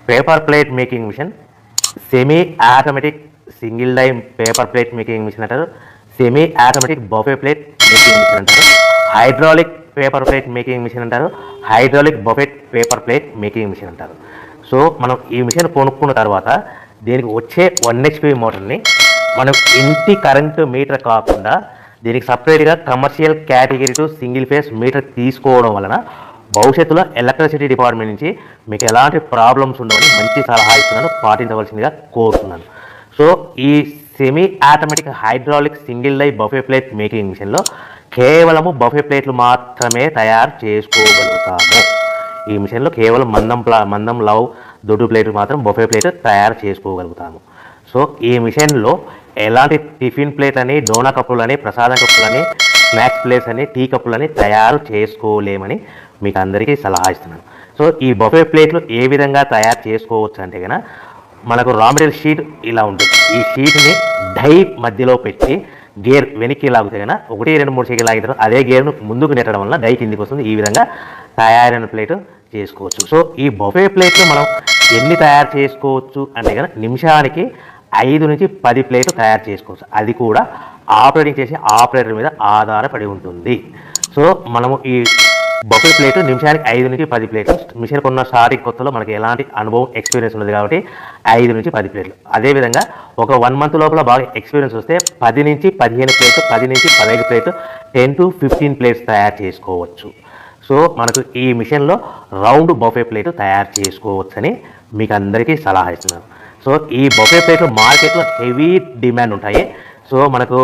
Paper plate making machine, semi automatic single die paper plate making machine అంటారు, semi automatic buffet plate making machine అంటారు, hydraulic paper plate making machine అంటారు, hydraulic buffet paper plate making machine అంటారు. So మనం ఈ machine కొనుక్కున్న తర్వాత దీనికి వచ్చే 1 HP మోటార్ని మనం ఇంటి కరెంటు మీటర్ కాకుండా దీనికి సపరేట్గా commercial category to single phase metre తీసుకోవడం వలన భవిష్యత్తులో ఎలక్ట్రిసిటీ డిపార్ట్మెంట్ నుంచి మీకు ఎలాంటి ప్రాబ్లమ్స్ ఉండవని మంచి సలహా ఇస్తున్నాను, పాటించవలసిందిగా కోరుతున్నాను. సో ఈ semi automatic hydraulic single die buffet plate making మిషన్లో కేవలము బఫే ప్లేట్లు మాత్రమే తయారు చేసుకోగలుగుతాము. ఈ మిషన్లో కేవలం మందం లవ్ దొడ్డు ప్లేట్లు మాత్రం బఫే ప్లేట్ తయారు చేసుకోగలుగుతాము. సో ఈ మిషన్లో ఎలాంటి టిఫిన్ ప్లేట్లని, డోనా కప్పులని, ప్రసాదం కప్పులని, స్నాక్స్ ప్లేట్స్ అని, టీ కప్పులని తయారు చేసుకోలేమని మీకు అందరికీ సలహా ఇస్తున్నాను. సో ఈ బఫే ప్లేట్లు ఏ విధంగా తయారు చేసుకోవచ్చు అంటే కనుక మనకు రా మెటీరియల్ షీట్ ఇలా ఉంటుంది. ఈ షీట్ని డై మధ్యలో పెట్టి గేర్ వెనక్కి లాగితే కనుక 1, 2, 3 సెకండ్లు లాగిన తర్వాత అదే గేర్ను ముందుకు నెట్టడం వల్ల డై కిందికి వస్తుంది. ఈ విధంగా తయారైన ప్లేట్ చేసుకోవచ్చు. సో ఈ బఫే ప్లేట్లు మనం ఎన్ని తయారు చేసుకోవచ్చు అంటే కనుక నిమిషానికి 5 నుంచి 10 ప్లేట్లు తయారు చేసుకోవచ్చు. అది కూడా ఆపరేటింగ్ చేసే ఆపరేటర్ మీద ఆధారపడి ఉంటుంది. సో మనము ఈ బఫే ప్లేట్ నిమిషానికి 5 నుంచి 10 ప్లేట్లు. మిషన్ కొన్న స్టార్టింగ్ కొత్తలో మనకి ఎలాంటి అనుభవం ఎక్స్పీరియన్స్ ఉన్నది కాబట్టి 5 నుంచి 10 ప్లేట్లు. అదేవిధంగా ఒక 1 మంత్ లోపల బాగా ఎక్స్పీరియన్స్ వస్తే 10 నుంచి 15 ప్లేట్లు, 10 నుంచి 15 ప్లేట్లు, 10 to 15 ప్లేట్స్ తయారు చేసుకోవచ్చు. సో మనకు ఈ మిషన్లో రౌండ్ బఫే ప్లేట్ తయారు చేసుకోవచ్చని మీకు అందరికీ సలహా ఇస్తున్నాను. సో ఈ బఫే ప్లేట్లు మార్కెట్లో హెవీ డిమాండ్ ఉంటాయి. సో మనకు